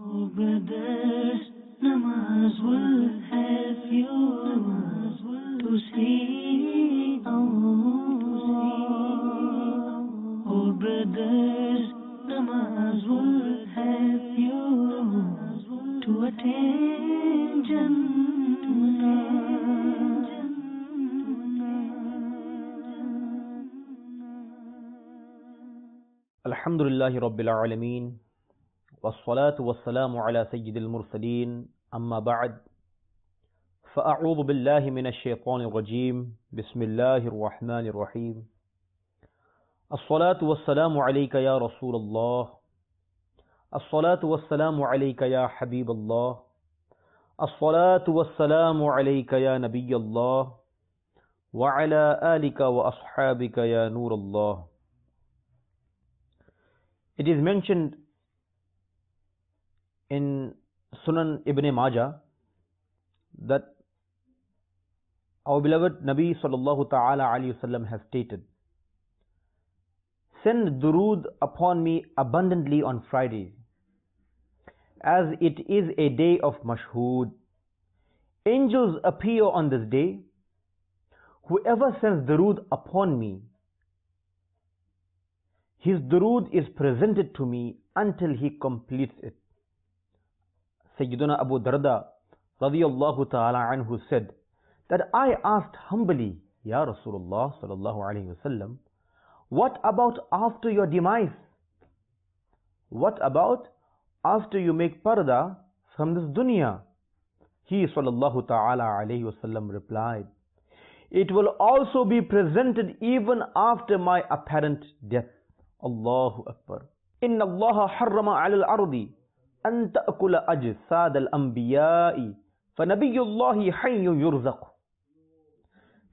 Oh brothers, namaz will help you to see Allah. Oh brothers, namaz will help you to attain Jannah. Alhamdulillahi Rabbil Alameen. والصلاة والسلام على سيد المرسلين أما بعد فأعوذ بالله من الشيطان الرجيم بسم الله الرحمن الرحيم الصلاة والسلام عليك يا رسول الله الصلاة والسلام عليك يا حبيب الله الصلاة والسلام عليك يا نبي الله وعلى آلك وأصحابك يا نور الله. It is mentioned in Sunan Ibn Majah that our beloved Nabi sallallahu ta'ala alayhi wasallam has stated, send durood upon me abundantly on Fridays, as it is a day of mashhood. Angels appear on this day. Whoever sends durood upon me, his durood is presented to me until he completes it. Sayyiduna Abu Darda radiyallahu ta'ala anhu said that I asked humbly, Ya Rasulullah sallallahu alayhi wasallam, what about after your demise? What about after you make parda from this dunya? He sallallahu ta'ala alayhi wasallam replied, it will also be presented even after my apparent death. Allahu Akbar. Inna Allah harrama ala al-ardi أن تأكل أجساد الأنبياء فنبي الله حي يرزق.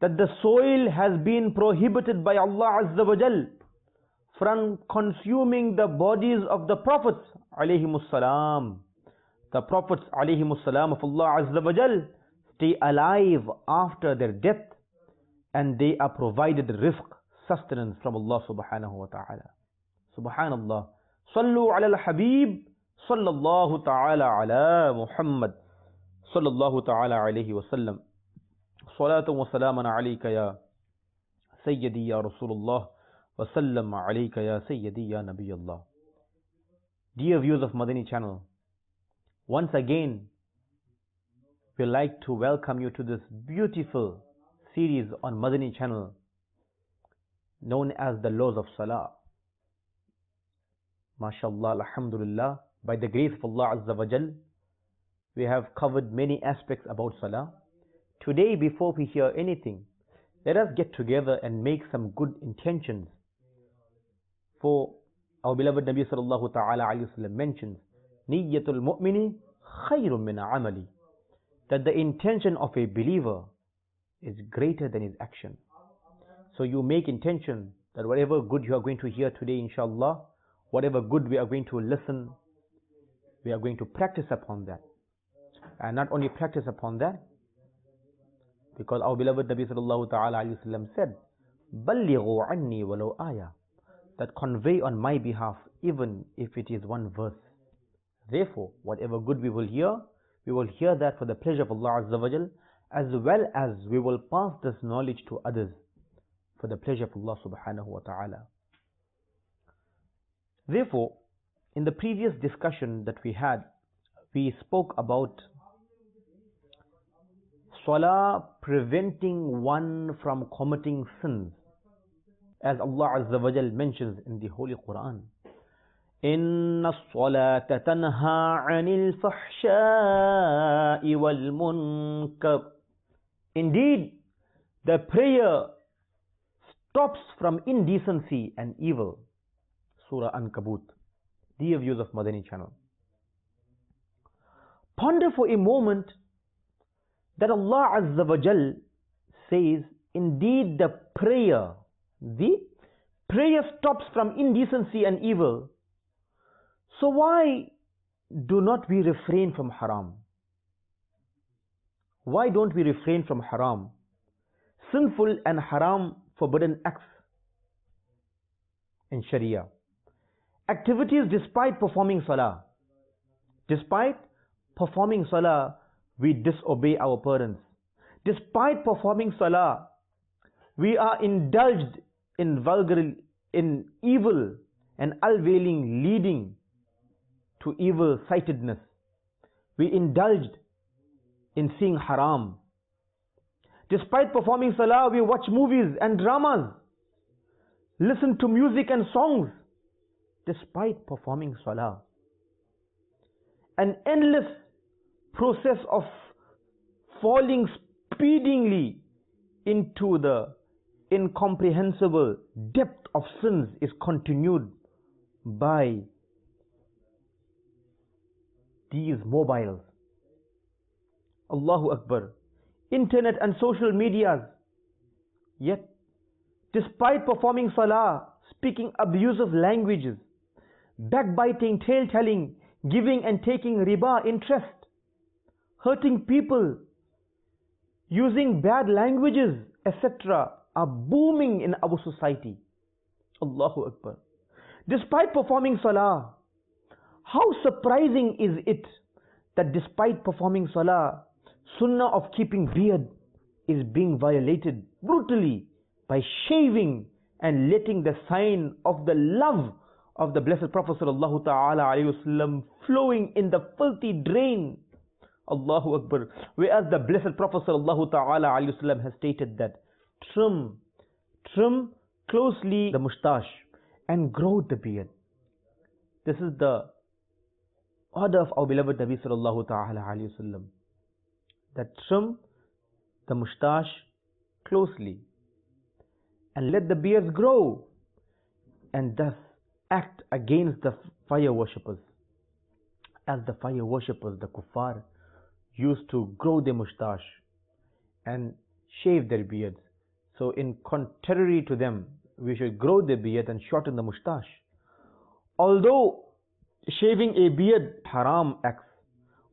That the soil has been prohibited by Allah Azza wa Jal from consuming the bodies of the prophets alayhimus salam. The prophets alayhimus salam of Allah Azza wa Jal stay alive after their death, and they are provided rizq, sustenance from Allah subhanahu wa ta'ala. Subhanallah. Sallu ala al-habib sallallahu ta'ala ala Muhammad sallallahu ta'ala alayhi wa sallam. Salatu wa salaman alayka ya Sayyidi ya Rasulullah wa sallam alayka ya Sayyidi ya Nabiyullah. Dear viewers of Madani channel, once again we like to welcome you to this beautiful series on Madani channel known as the Laws of Salah. MashaAllah, Alhamdulillah. By the grace of Allah Azza wa Jal, we have covered many aspects about Salah. Today, before we hear anything, let us get together and make some good intentions. For our beloved Nabi sallallahu ta'ala alayhi wa sallam mentions, Niyyatul mu'mini khayrun min amali. That the intention of a believer is greater than his action. So you make intention that whatever good you are going to hear today, inshallah, whatever good we are going to listen, we are going to practice upon that. And not only practice upon that, because our beloved Nabi sallallahu ta'ala alayhi wa sallam said, Ballighu anni walau ayah, that convey on my behalf even if it is one verse. Therefore, whatever good we will hear that for the pleasure of Allah Azza wa Jal, as well as we will pass this knowledge to others for the pleasure of Allah subhanahu wa ta'ala. Therefore, in the previous discussion that we had, we spoke about Salah preventing one from committing sins, as Allah Azza wa Jal mentions in the Holy Quran. Inna as-salata tanha 'anil fahsha'i wal munkar. Indeed, the prayer stops from indecency and evil. Surah Ankabut. Dear viewers of Madani channel, ponder for a moment that Allah Azza wa Jal says, indeed the prayer stops from indecency and evil. So why do not we refrain from haram? Why don't we refrain from haram? Sinful and haram forbidden acts in Sharia. Activities despite performing salah. Despite performing salah, we disobey our parents. Despite performing salah, we are indulged in in evil and unveiling, leading to evil sightedness. We indulged in seeing haram. Despite performing salah, we watch movies and dramas, listen to music and songs. Despite performing salah, an endless process of falling speedingly into the incomprehensible depth of sins is continued by these mobiles. Allahu Akbar. Internet and social medias. Yet, despite performing salah, speaking abusive languages, backbiting, tale-telling, giving and taking riba interest, hurting people, using bad languages, etc., are booming in our society. Allahu Akbar. Despite performing salah, how surprising is it that despite performing salah, sunnah of keeping beard is being violated brutally by shaving and letting the sign of the love of the Blessed Prophet sallallahu ta'ala alayhi wasallam flowing in the filthy drain. Allahu Akbar. Whereas the Blessed Prophet sallallahu ta'ala alayhi wasallam has stated that trim closely the moustache and grow the beard. This is the order of our beloved Nabi sallallahu ta'ala alayhi wasallam, that trim the moustache closely and let the beards grow, and thus act against the fire worshippers. As the fire worshippers, the kuffar, used to grow their moustache and shave their beards. So in contrary to them, we should grow the beard and shorten the moustache. Although shaving a beard haram acts,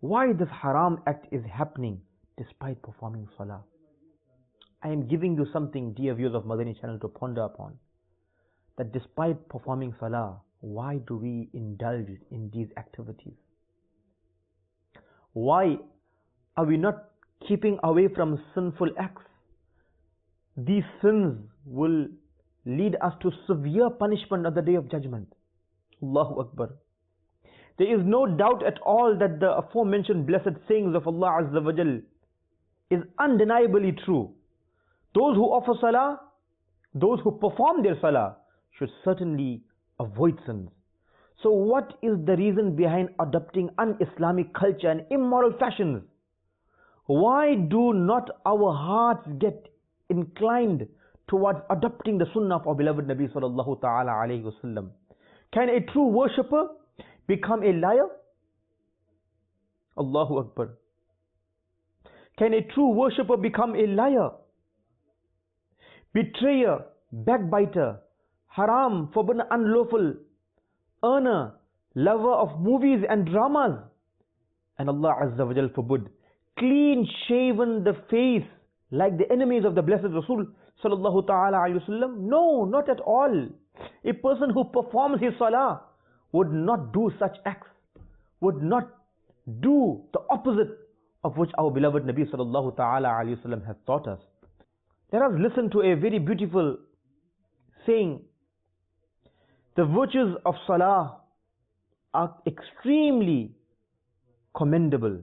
why this haram act is happening despite performing salah? I am giving you something, dear viewers of Madani channel, to ponder upon. That despite performing salah, why do we indulge in these activities? Why are we not keeping away from sinful acts? These sins will lead us to severe punishment on the Day of Judgment. Allahu Akbar. There is no doubt at all that the aforementioned blessed sayings of Allah Azza wa Jal is undeniably true. Those who offer salah, those who perform their salah, should certainly avoid sins. So what is the reason behind adopting un-Islamic culture and immoral fashions? Why do not our hearts get inclined towards adopting the sunnah of our beloved Nabi sallallahu ta'ala alayhi wasallam? Can a true worshipper become a liar? Allahu Akbar. Can a true worshipper become a liar, betrayer, backbiter, haram, forbidden, unlawful, earner, lover of movies and dramas? And Allah Azza wa Jal forbid, clean shaven the face like the enemies of the blessed Rasul sallallahu ta'ala alayhi wasallam? No, not at all. A person who performs his salah would not do such acts, would not do the opposite of which our beloved Nabi sallallahu ta'ala alayhi wasallam has taught us. Let us listen to a very beautiful saying. The virtues of salah are extremely commendable.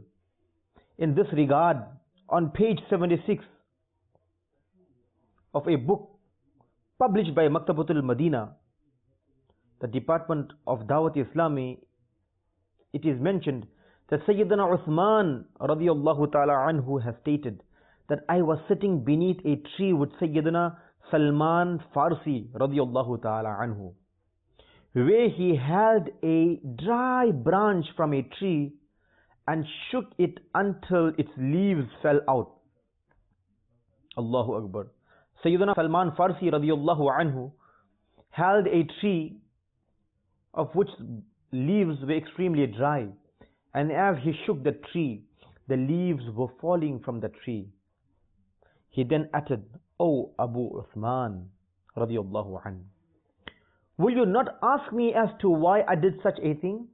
In this regard, on page 76 of a book published by Maktabatul Madina, the Department of Dawat Islami, it is mentioned that Sayyidina Uthman radiyallahu ta'ala anhu has stated that I was sitting beneath a tree with Sayyidina Salman Farsi radiyallahu ta'ala anhu, where he held a dry branch from a tree and shook it until its leaves fell out. Allahu Akbar. Sayyidina Salman Farsi radiyallahu anhu held a tree of which leaves were extremely dry, and as he shook the tree, the leaves were falling from the tree. He then uttered, "O Abu Uthman radiyallahu anhu, will you not ask me as to why I did such a thing?"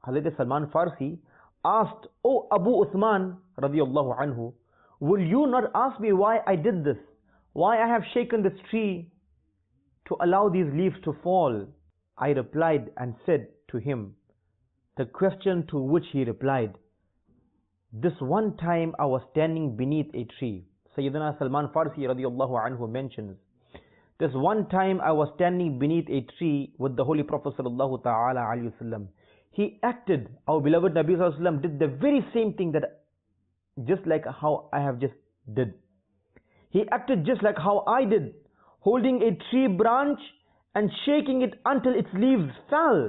Hazrat Salman Farsi asked, "Oh Abu Uthman radiallahu anhu, will you not ask me why I did this? Why I have shaken this tree to allow these leaves to fall?" I replied and said to him the question to which he replied, "This one time I was standing beneath a tree." Sayyidina Salman Farsi radiallahu anhu mentions, "This one time I was standing beneath a tree with the Holy Prophet sallallahu ta'ala alayhi wasallam. He acted, our beloved Nabi sallallahu alayhi wasallam did the very same thing that just like how I have just did. He acted just like how I did, holding a tree branch and shaking it until its leaves fell."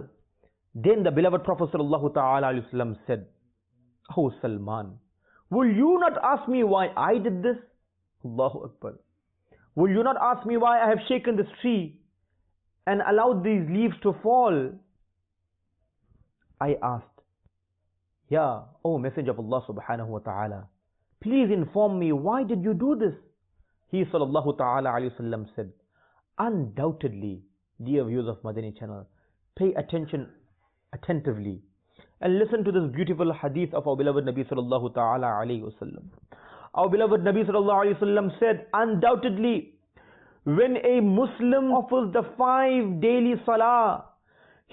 Then the beloved Prophet sallallahu ta'ala alayhi wasallam said, "Oh Salman, will you not ask me why I did this?" Allahu Akbar. "Will you not ask me why I have shaken this tree and allowed these leaves to fall?" I asked, "Yeah, O Messenger of Allah subhanahu wa ta'ala, please inform me, why did you do this?" He sallallahu ta'ala alayhi wasallam said, "Undoubtedly, dear viewers of Madani channel, pay attention attentively and listen to this beautiful hadith of our beloved Nabi sallallahu ta'ala alayhi wasallam. Our beloved Nabi sallallahu alayhi wasallam said, undoubtedly, when a Muslim offers the 5 daily salah,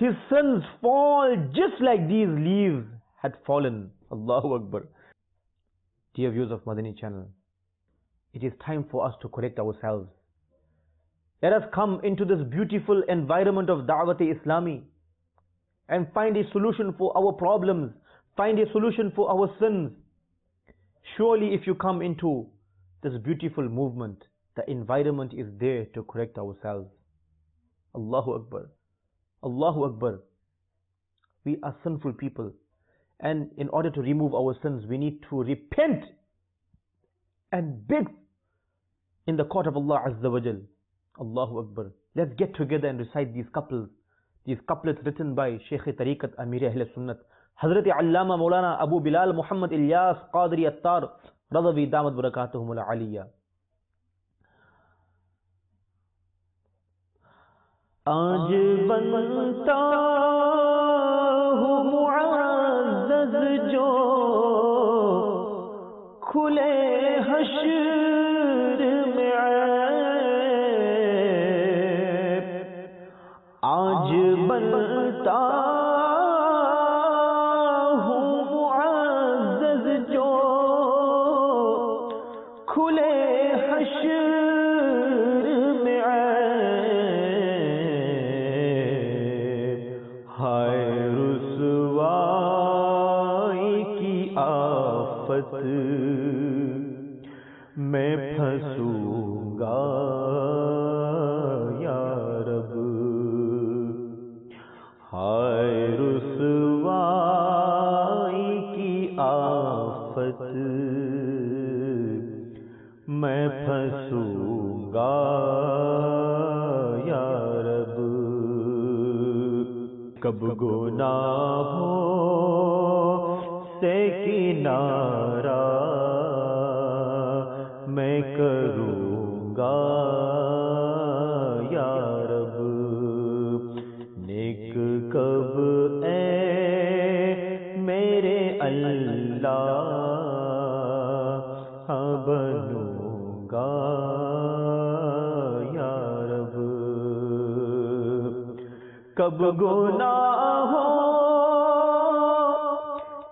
his sins fall just like these leaves had fallen. Allahu Akbar. Dear viewers of Madani channel, it is time for us to correct ourselves. Let us come into this beautiful environment of Da'wat-e-Islami and find a solution for our problems, find a solution for our sins. Surely if you come into this beautiful movement, the environment is there to correct ourselves. Allahu Akbar. Allahu Akbar. We are sinful people, and in order to remove our sins, we need to repent and beg in the court of Allah Azza wa Jal. Allahu Akbar. Let's get together and recite these couplets written by Shaykh Tariqat Amir Ahl Sunnat, Hazrat Allama Maulana Abu Bilal Muhammad Ilyas Qadri Attar Radawi Damat Barakatuhum Al-Aliyya. آج بنتا ہوں معزز جو کھلے حشر میں عیب، آج بنتا ہوں معزز جو کھلے حشر میں عیب، ہائے رسوائی کی آفت میں پھنسوں گا یا رب، ہائے رسوائی کی آفت میں پھنسوں گا یا رب، کب گناہوں سے کنارہ میں کروں گا یا رب، نیک کب اے میرے اللہ بنوں گا یا رب، کب گناہوں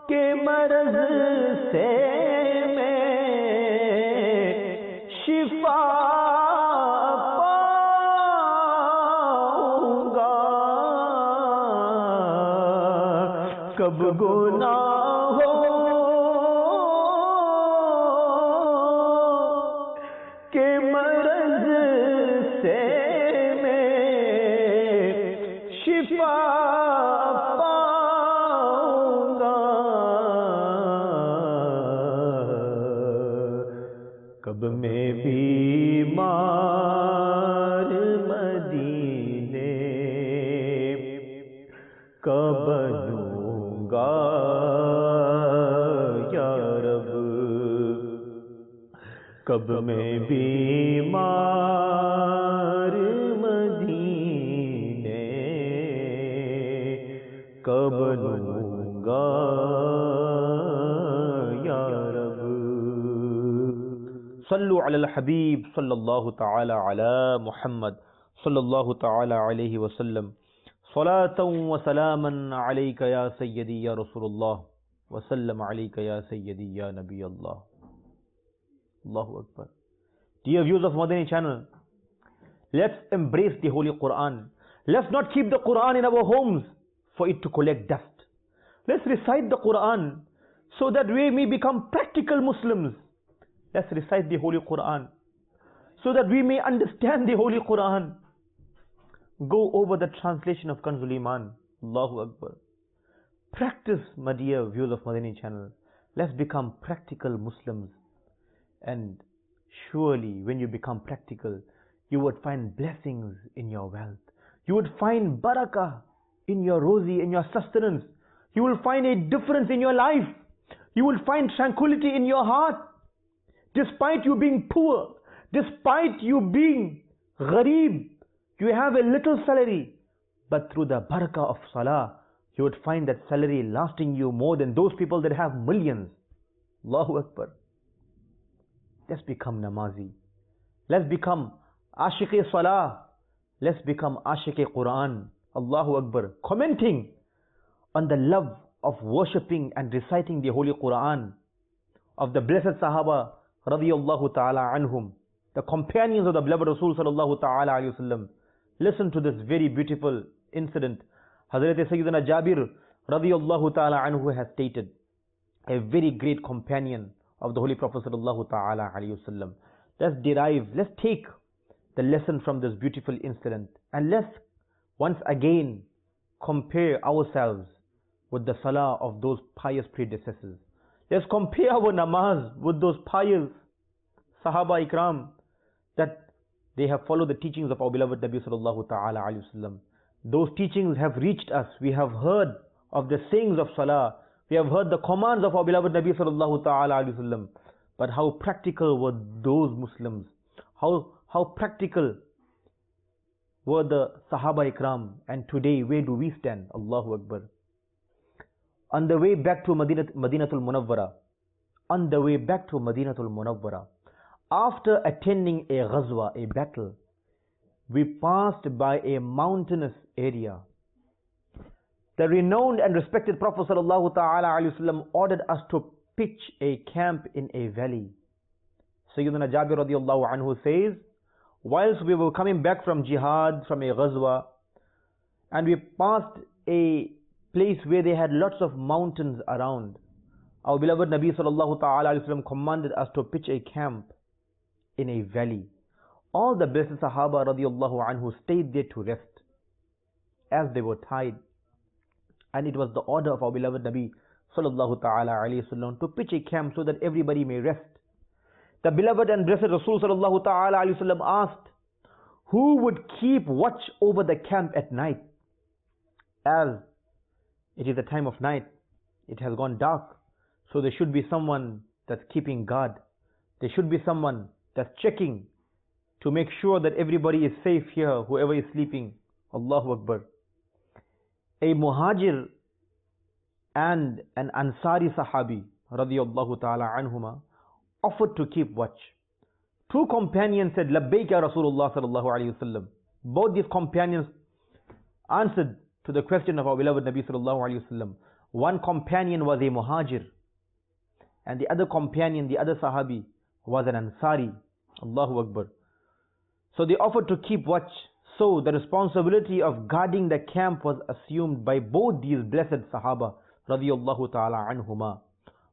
کے مرض سے میں شفا پاؤں گا، کب گناہوں کے مرض سے میں شفا پاؤں گا، کب میں بیمار مدینے کب بنوں گا یا رب، کب میں بیمار مدینے کب بنوں صلوا على الحبيب صلى الله تعالى على محمد صلى الله تعالى عليه وسلم صلاة وسلاما عليك يا سيدي يا رسول الله وسلم عليك يا سيدي يا نبي الله. Allahu Akbar. Dear viewers of Madani channel, let's embrace the Holy Quran. Let's not keep the Quran in our homes for it to collect dust. Let's recite the Quran so that we may become practical Muslims. Let's recite the Holy Quran so that we may understand the Holy Quran. Go over the translation of Kanzul Iman. Allahu Akbar. Practice, my dear viewers of Madani channel. Let's become practical Muslims. And surely when you become practical, you would find blessings in your wealth. You would find barakah in your rosy, in your sustenance. You will find a difference in your life. You will find tranquility in your heart. Despite you being poor, despite you being gharib, you have a little salary. But through the barakah of salah, you would find that salary lasting you more than those people that have millions. Allahu Akbar. Let's become namazi. Let's become ashiq-e salah. Let's become ashiq-e Quran. Allahu Akbar. Commenting on the love of worshipping and reciting the Holy Quran of the blessed Sahaba radiyallahu ta'ala anhum, the companions of the beloved Rasul sallallahu ta'ala alayhi wasallam. Listen to this very beautiful incident. Hazrat Sayyidina Jabir radiyallahu ta'ala anhu has stated, a very great companion of the Holy Prophet sallallahu ta'ala alayhi wasallam. Let's take the lesson from this beautiful incident, and let's once again compare ourselves with the salah of those pious predecessors. Let's compare our namaz with those pious Sahaba Ikram, that they have followed the teachings of our beloved Nabi sallallahu ta'ala alayhi wasallam. Those teachings have reached us. We have heard of the sayings of salah. We have heard the commands of our beloved Nabi sallallahu ta'ala alayhi wasallam. But how practical were those Muslims? How practical were the Sahaba Ikram? And today, where do we stand? Allahu Akbar. On the way back to Madinatul Munawwara, after attending a ghazwa, a battle, we passed by a mountainous area. The renowned and respected Prophet sallallahu ta'ala alayhi wasallam ordered us to pitch a camp in a valley. Sayyidina Jabir radiyallahu anhu says, whilst we were coming back from jihad, from a ghazwa, and we passed a place where they had lots of mountains around, our beloved Nabi sallallahu ta'ala alayhi wasallam commanded us to pitch a camp in a valley. All the blessed Sahaba radiyallahu anhu stayed there to rest as they were tired. And it was the order of our beloved Nabi sallallahu ta'ala alayhi wasallam to pitch a camp so that everybody may rest. The beloved and blessed Rasul sallallahu ta'ala alayhi wasallam asked, who would keep watch over the camp at night? As it is the time of night, it has gone dark, so there should be someone that's keeping guard. There should be someone that's checking to make sure that everybody is safe here, whoever is sleeping. Allahu Akbar. A Muhajir and an Ansari Sahabi radiyallahu ta'ala anhuma offered to keep watch. Two companions said, Labbaik ya Rasulullah sallallahu alayhi wasallam. Both these companions answered to the question of our beloved Nabi sallallahu alayhi wasallam. One companion was a Muhajir, and the other companion, the other Sahabi, was an Ansari. Allahu Akbar. So they offered to keep watch. So the responsibility of guarding the camp was assumed by both these blessed Sahaba radiyallahu ta'ala anhuma.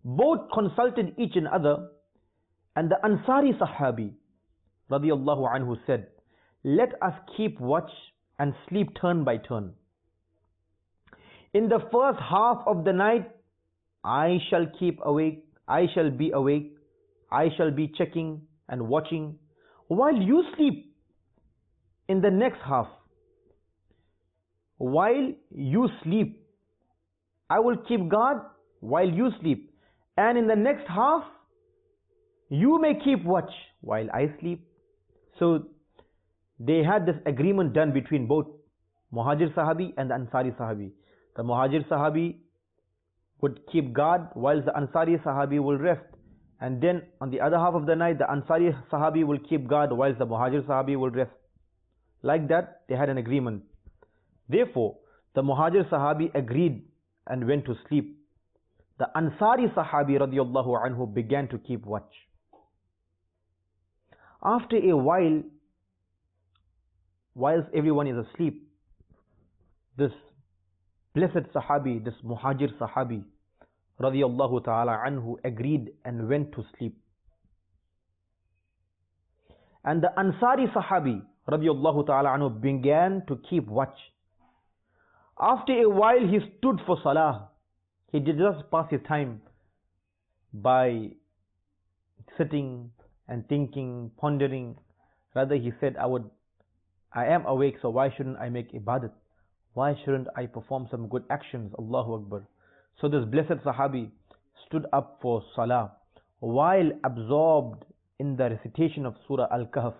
Both consulted each other, and the Ansari Sahabi radiyallahu anhu said, let us keep watch and sleep turn by turn. In the first half of the night, I shall keep awake, I shall be awake, I shall be checking and watching, while you sleep in the next half. While you sleep, I will keep guard while you sleep. And in the next half, you may keep watch while I sleep. So they had this agreement done between both Muhajir Sahabi and the Ansari Sahabi. The Muhajir Sahabi would keep guard whilst the Ansari Sahabi will rest. And then on the other half of the night, the Ansari Sahabi will keep guard whilst the Muhajir Sahabi will rest. Like that, they had an agreement. Therefore, the Muhajir Sahabi agreed and went to sleep. The Ansari Sahabi radiallahu anhu began to keep watch. After a while, whilst everyone is asleep, this blessed Sahabi, this Muhajir Sahabi radiallahu ta'ala anhu agreed and went to sleep. And the Ansari Sahabi radiallahu ta'ala anhu began to keep watch. After a while he stood for salah. He did not pass his time by sitting and thinking, pondering. Rather he said, I am awake, so why shouldn't I make ibadat? Why shouldn't I perform some good actions? Allahu Akbar. So this blessed Sahabi stood up for salah while absorbed in the recitation of Surah Al-Kahf.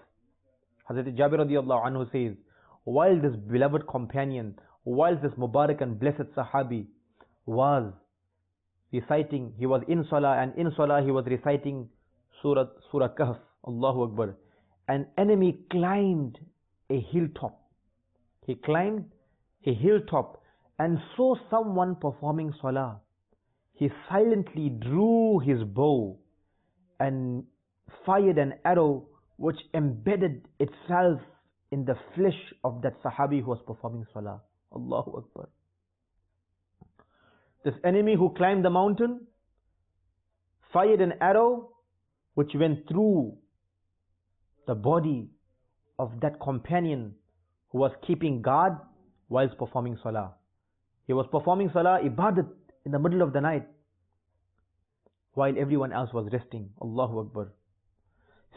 Hazrat Jabir radiallahu anhu says, while this beloved companion, while this Mubarak and blessed Sahabi was reciting, he was in salah, and in salah he was reciting Surah Kahf, Allahu Akbar. An enemy climbed a hilltop. He climbed a hilltop and saw someone performing salah. He silently drew his bow and fired an arrow which embedded itself in the flesh of that Sahabi who was performing salah. Allahu Akbar. This enemy who climbed the mountain fired an arrow which went through the body of that companion who was keeping guard whilst performing salah. He was performing salah, ibadat, in the middle of the night while everyone else was resting. Allahu Akbar.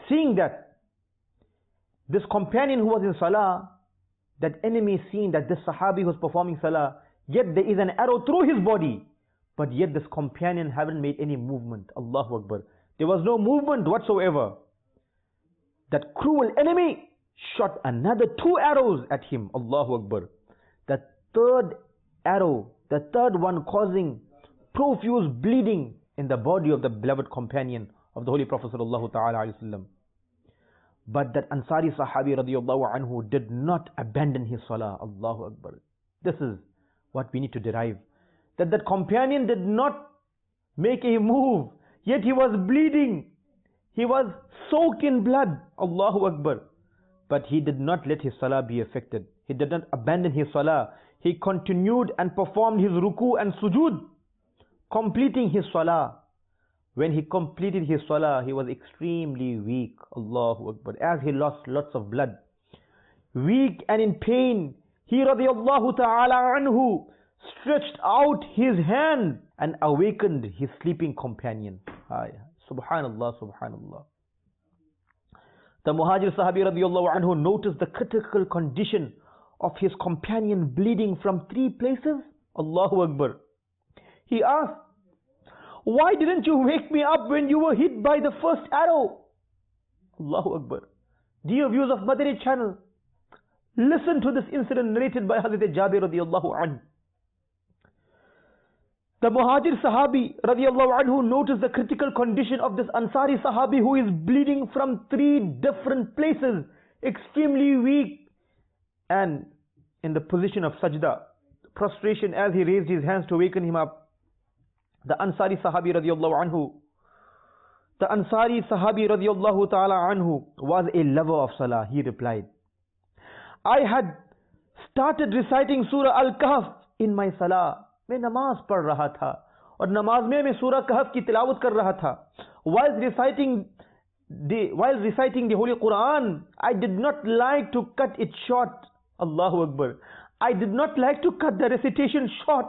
Seeing that, this companion who was in salah, that enemy seeing that this Sahabi was performing salah, yet there is an arrow through his body, but yet this companion haven't made any movement. Allahu Akbar. There was no movement whatsoever. That cruel enemy shot another 2 arrows at him. Allahu Akbar. The third arrow, the third one causing profuse bleeding in the body of the beloved companion of the Holy Prophet sallallahu ta'ala alayhi wasallam. But that Ansari Sahabi radiallahu anhu did not abandon his salah. Allahu Akbar. This is what we need to derive. That companion did not make a move, yet he was bleeding. He was soaked in blood. Allahu Akbar. But he did not let his salah be affected. He did not abandon his salah. He continued and performed his ruku and sujood, completing his salah. When he completed his salah, he was extremely weak. Allahu Akbar. As he lost lots of blood, weak and in pain, he radiallahu ta'ala anhu stretched out his hand and awakened his sleeping companion. Subhanallah, subhanallah. The Muhajir Sahabi radiallahu anhu noticed the critical condition of his companion bleeding from 3 places. Allahu Akbar. He asked, why didn't you wake me up when you were hit by the first arrow? Allahu Akbar. Dear viewers of Madani channel, listen to this incident narrated by Hazrat Jabir radiallahu anhu. The Muhajir Sahabi radiallahu anhu noticed the critical condition of this Ansari Sahabi who is bleeding from 3 different places, extremely weak and in the position of sajda, prostration, as he raised his hands to waken him up. The Ansari Sahabi radiallahu anhu, the Ansari Sahabi radiallahu ta'ala anhu was a lover of salah. He replied, I had started reciting Surah Al-Kahf in my salah. मैं नमाज पढ़ रहा था और नमाज में मैं सूरह कहफ की तिलावत कर रहा था. While reciting the Holy Quran, I did not like to cut it short. Allahu Akbar. I did not like to cut the recitation short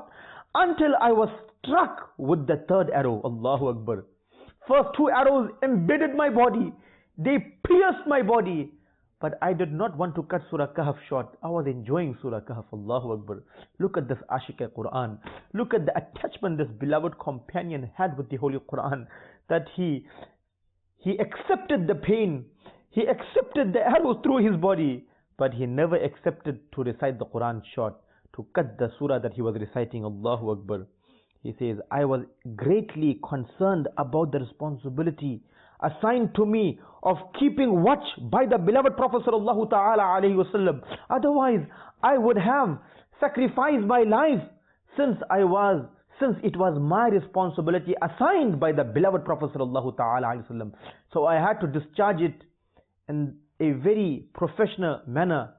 until I was struck with the 3rd arrow. Allahu Akbar. First 2 arrows embedded my body. They pierced my body. But I did not want to cut Surah Kahf short. I was enjoying Surah Kahf. Allahu Akbar. Look at this Ashiq Quran. Look at the attachment this beloved companion had with the Holy Quran. That he accepted the pain. He accepted the arrow through his body. But he never accepted to recite the Quran short. To cut the surah that he was reciting. Allahu Akbar. He says, I was greatly concerned about the responsibility assigned to me of keeping watch by the beloved Prophet sallallahu ta'ala alayhi wasallam. Otherwise, I would have sacrificed my life since it was my responsibility assigned by the beloved Prophet sallallahu ta'ala alayhi wasallam. So I had to discharge it in a very professional manner.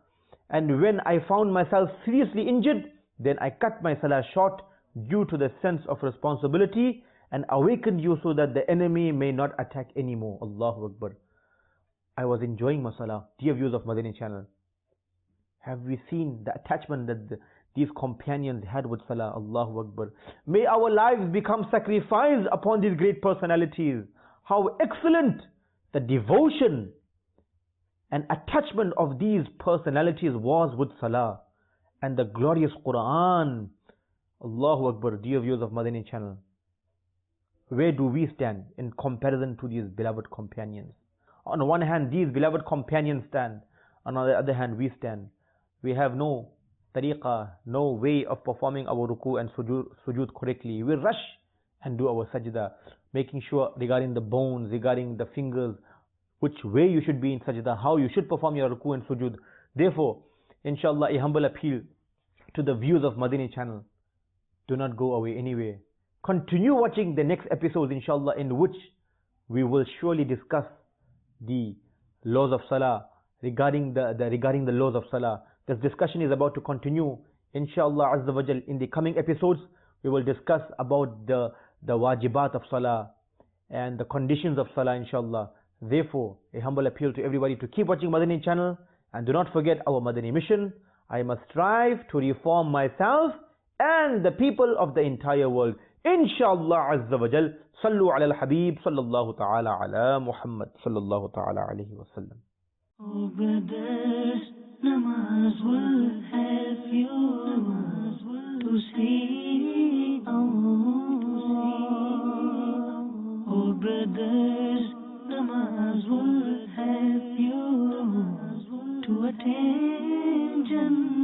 And when I found myself seriously injured, then I cut my salah short due to the sense of responsibility and awakened you so that the enemy may not attack anymore. Allahu Akbar. I was enjoying my salah. Dear viewers of Madani channel, have we seen the attachment that these companions had with salah? Allahu Akbar. May our lives become sacrificed upon these great personalities. How excellent the devotion and attachment of these personalities was with salah and the glorious Quran. Allahu Akbar. Dear viewers of Madani channel, where do we stand in comparison to these beloved companions? On one hand, these beloved companions stand. On the other hand, we stand. We have no tariqah, no way of performing our ruku and sujood correctly. We rush and do our sajda, making sure regarding the bones, regarding the fingers, which way you should be in sajda, how you should perform your ruku and sujood. Therefore, inshallah, a humble appeal to the viewers of Madani channel. Do not go away anywhere. Continue watching the next episodes, inshallah, in which we will surely discuss the laws of salah, regarding the laws of salah. This discussion is about to continue, inshallah azza wa jal. In the coming episodes, we will discuss about the wajibat of salah and the conditions of salah, inshallah. Therefore, a humble appeal to everybody to keep watching Madani channel, and do not forget our Madani mission. I must strive to reform myself and the people of the entire world. Inshallah azza wa jal. Sallu ala al-Habib sallallahu ta'ala ala Muhammad sallallahu ta'ala alayhi wa sallam. Oh brothers, namaz will help you to see Allah. Oh brothers, namaz will help you to attain Jannah.